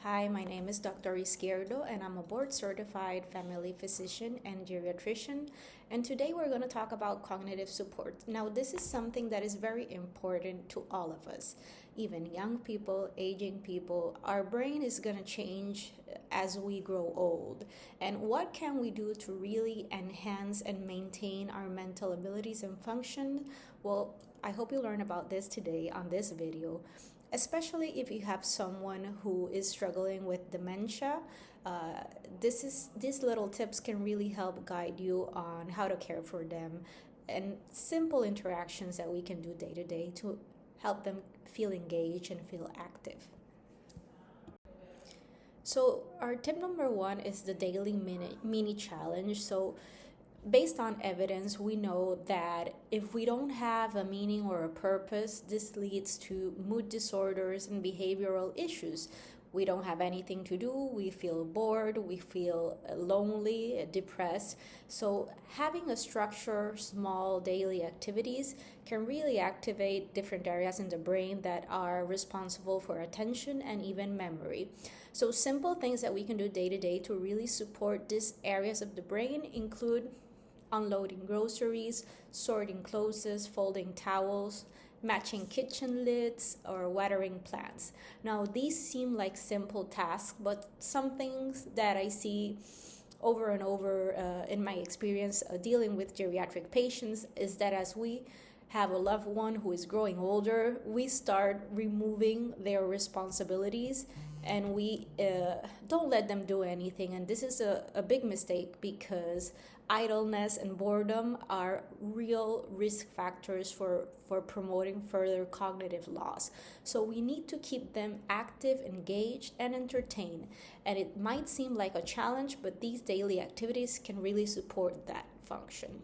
Hi, my name is Dr. Izquierdo, and I'm a board certified family physician and geriatrician. And today we're going to talk about cognitive support. Now, this is something that is very important to all of us, even young people, aging people. Our brain is going to change as we grow old. And what can we do to really enhance and maintain our mental abilities and function? Well, I hope you learn about this today on this video, especially if you have someone who is struggling with dementia. These little tips can really help guide you on how to care for them, and simple interactions that we can do day to day to help them feel engaged and feel active. So our tip number one is the daily mini challenge. So based on evidence, we know that if we don't have a meaning or a purpose, this leads to mood disorders and behavioral issues. We don't have anything to do, we feel bored, we feel lonely, depressed. So having a structure, small daily activities can really activate different areas in the brain that are responsible for attention and even memory. So simple things that we can do day to day to really support these areas of the brain include unloading groceries, sorting clothes, folding towels, matching kitchen lids, or watering plants. Now, these seem like simple tasks, but some things that I see over and over in my experience dealing with geriatric patients is that as we have a loved one who is growing older, we start removing their responsibilities and we don't let them do anything. And this is a big mistake because idleness and boredom are real risk factors for promoting further cognitive loss. So we need to keep them active, engaged, and entertained. And it might seem like a challenge, but these daily activities can really support that function.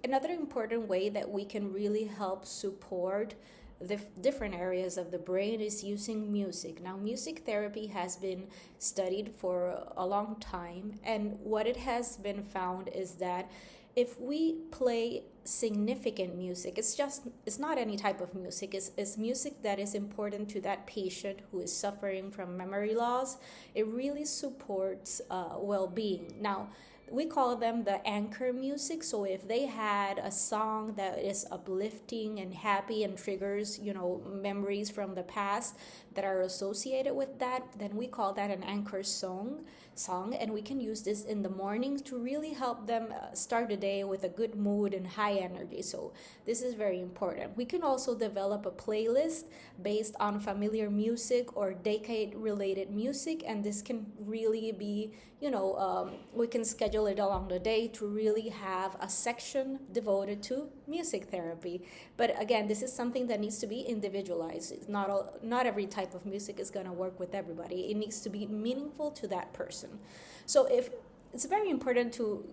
Another important way that we can really help support the different areas of the brain is using music. Now, music therapy has been studied for a long time, and what it has been found is that if we play significant music, it's not any type of music, it's music that is important to that patient who is suffering from memory loss. It really supports well-being. Now, we call them the anchor music. So if they had a song that is uplifting and happy and triggers, memories from the past that are associated with that, then we call that an anchor song. And we can use this in the morning to really help them start the day with a good mood and high energy. So this is very important. We can also develop a playlist based on familiar music or decade related music, and this can really be, we can schedule it along the day to really have a section devoted to music therapy. But again, this is something that needs to be individualized. It's not every type of music is going to work with everybody. It needs to be meaningful to that person. So if it's very important to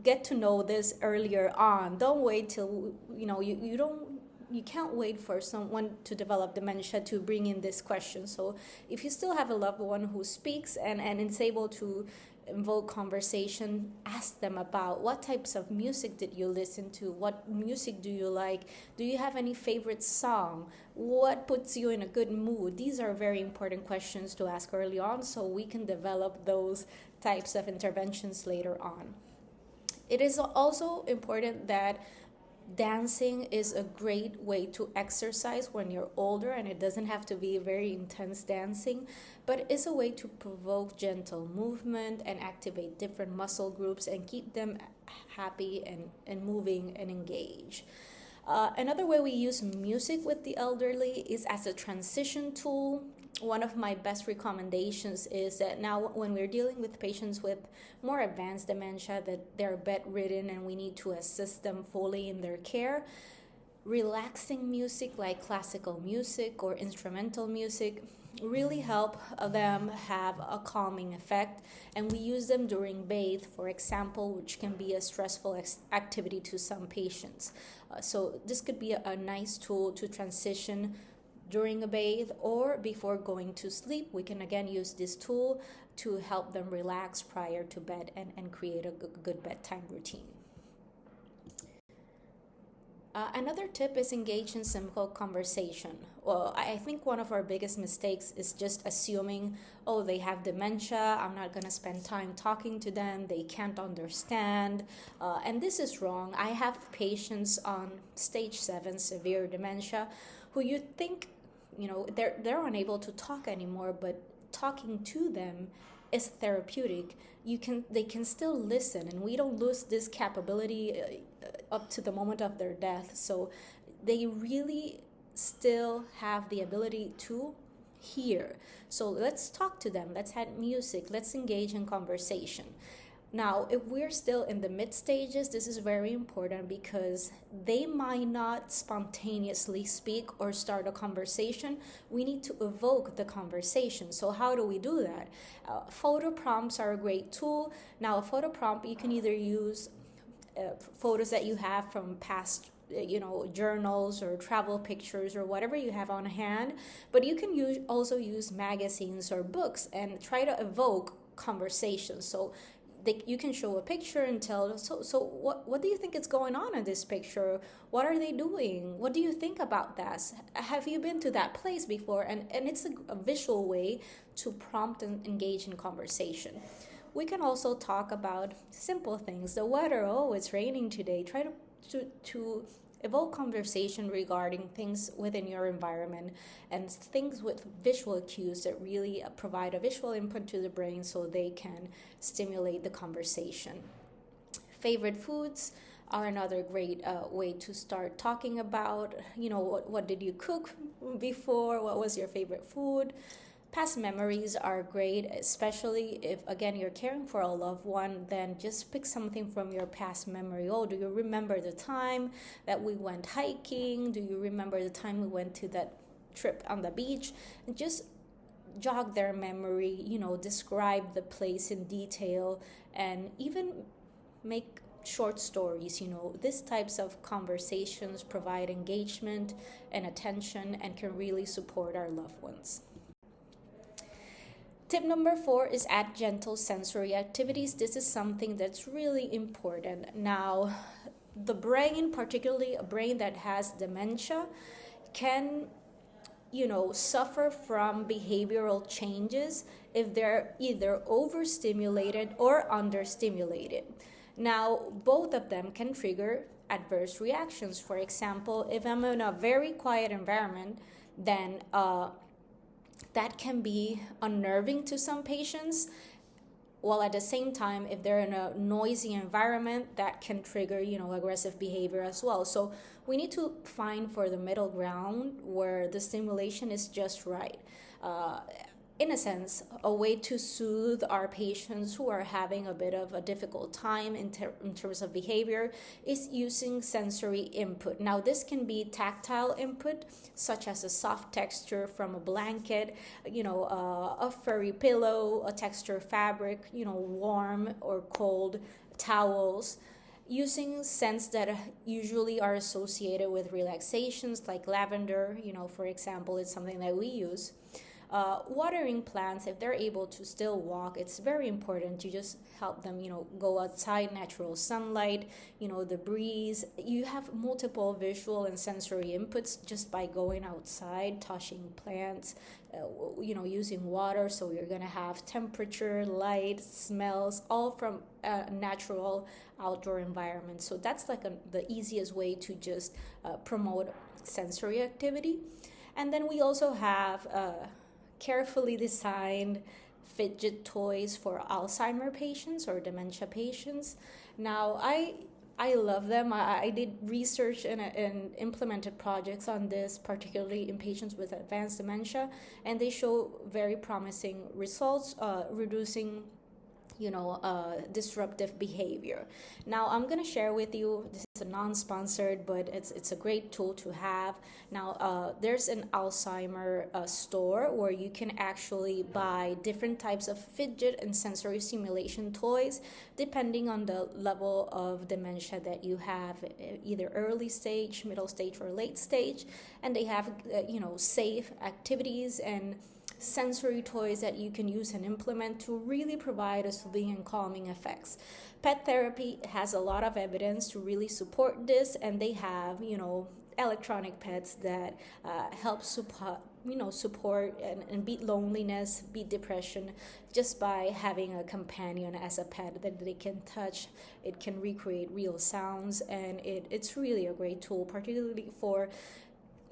get to know this earlier on. Don't wait till you can't wait for someone to develop dementia to bring in this question. So if you still have a loved one who speaks and is able to invoke conversation, ask them about what types of music did you listen to, what music do you like, do you have any favorite song, what puts you in a good mood. These are very important questions to ask early on so we can develop those types of interventions later on. It is also important that dancing is a great way to exercise when you're older, and it doesn't have to be very intense dancing, but it's a way to provoke gentle movement and activate different muscle groups and keep them happy and moving and engaged. Another way we use music with the elderly is as a transition tool. One of my best recommendations is that now when we're dealing with patients with more advanced dementia, that they're bedridden and we need to assist them fully in their care, relaxing music like classical music or instrumental music really help them have a calming effect, and we use them during bathe, for example, which can be a stressful activity to some patients. So this could be a nice tool to transition during a bathe or before going to sleep. We can again use this tool to help them relax prior to bed and create a good bedtime routine. Another tip is engage in simple conversation. Well, I think one of our biggest mistakes is just assuming, oh, they have dementia, I'm not going to spend time talking to them, they can't understand. And this is wrong. I have patients on stage 7 severe dementia who you think, they're unable to talk anymore, but talking to them is therapeutic. They can still listen, and we don't lose this capability up to the moment of their death. So they really still have the ability to hear. So let's talk to them, let's add music, let's engage in conversation. Now, if we're still in the mid stages, this is very important because they might not spontaneously speak or start a conversation. We need to evoke the conversation. So how do we do that? Photo prompts are a great tool. Now, a photo prompt, you can either use photos that you have from past journals or travel pictures or whatever you have on hand, but you can also use magazines or books and try to evoke conversations. So you can show a picture and tell, so what do you think is going on in this picture? What are they doing? What do you think about that? Have you been to that place before? And it's a visual way to prompt and engage in conversation. We can also talk about simple things. The weather, oh, it's raining today. Try to evoke conversation regarding things within your environment and things with visual cues that really provide a visual input to the brain so they can stimulate the conversation. Favorite foods are another great way to start talking about, what did you cook before? What was your favorite food? Past memories are great, especially if, again, you're caring for a loved one. Then just pick something from your past memory. Oh, do you remember the time that we went hiking? Do you remember the time we went to that trip on the beach? And just jog their memory, describe the place in detail, and even make short stories. These types of conversations provide engagement and attention and can really support our loved ones. Tip number 4 is add gentle sensory activities. This is something that's really important. Now, the brain, particularly a brain that has dementia, can suffer from behavioral changes if they're either overstimulated or understimulated. Now, both of them can trigger adverse reactions. For example, if I'm in a very quiet environment, then that can be unnerving to some patients, while at the same time, if they're in a noisy environment, that can trigger, aggressive behavior as well. So we need to find for the middle ground where the stimulation is just right. In a sense, a way to soothe our patients who are having a bit of a difficult time in terms of behavior is using sensory input. Now, this can be tactile input, such as a soft texture from a blanket, a furry pillow, a texture fabric, warm or cold towels. Using scents that usually are associated with relaxations, like lavender, for example, is something that we use. Watering plants, if they're able to still walk, it's very important to just help them, go outside, natural sunlight, the breeze. You have multiple visual and sensory inputs just by going outside, touching plants, using water. So you're going to have temperature, light, smells, all from a natural outdoor environment. So that's like the easiest way to just promote sensory activity. And then we also have carefully designed fidget toys for Alzheimer patients or dementia patients. Now, I love them. I did research and implemented projects on this, particularly in patients with advanced dementia, and they show very promising results, reducing disruptive behavior. Now, I'm going to share with you, this is a non-sponsored, but it's a great tool to have. Now, there's an Alzheimer store where you can actually buy different types of fidget and sensory stimulation toys, depending on the level of dementia that you have, either early stage, middle stage, or late stage. And they have, safe activities and sensory toys that you can use and implement to really provide a soothing and calming effects. Pet therapy has a lot of evidence to really support this, and they have, electronic pets that help support and beat loneliness, beat depression, just by having a companion as a pet that they can touch. It can recreate real sounds, and it's really a great tool, particularly for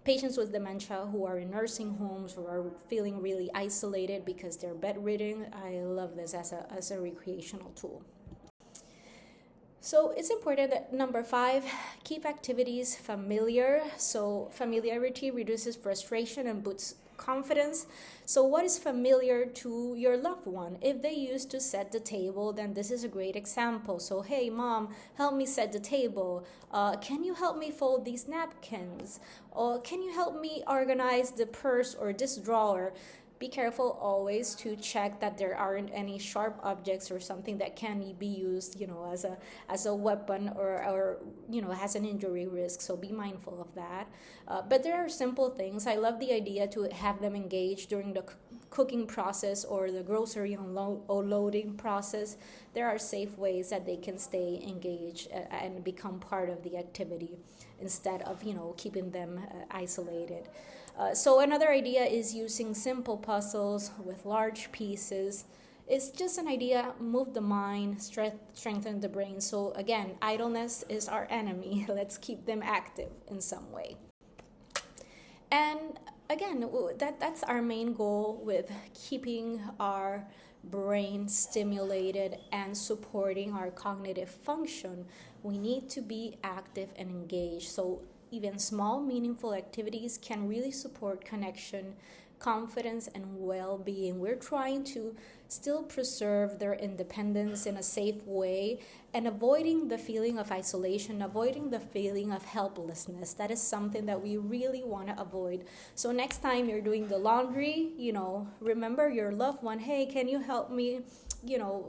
patients with dementia who are in nursing homes or are feeling really isolated because they're bedridden. I love this as a recreational tool. So it's important that number 5, keep activities familiar. So familiarity reduces frustration and boosts confidence. So what is familiar to your loved one? If they used to set the table, then this is a great example. So, hey mom, help me set the table. Can you help me fold these napkins? Or can you help me organize the purse or this drawer? Be careful always to check that there aren't any sharp objects or something that can be used, as a weapon or has an injury risk. So be mindful of that. But there are simple things. I love the idea to have them engage during the cooking process or the grocery unloading process. There are safe ways that they can stay engaged and become part of the activity instead of keeping them isolated. So another idea is using simple puzzles with large pieces. It's just an idea, move the mind, strengthen the brain. So again, idleness is our enemy. Let's keep them active in some way. And again, that's our main goal with keeping our brain stimulated and supporting our cognitive function. We need to be active and engaged. So even small, meaningful activities can really support connection, confidence, and well-being. We're trying to still preserve their independence in a safe way and avoiding the feeling of isolation, avoiding the feeling of helplessness. That is something that we really want to avoid. So next time you're doing the laundry, remember your loved one. Hey, can you help me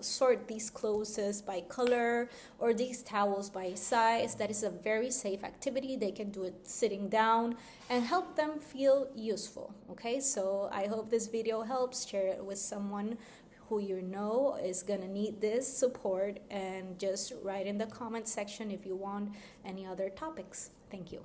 sort these clothes by color or these towels by size? That is a very safe activity. They can do it sitting down and help them feel useful. Okay, so I hope this video helps. Share it with someone who is gonna need this support, and just write in the comment section if you want any other topics. Thank you.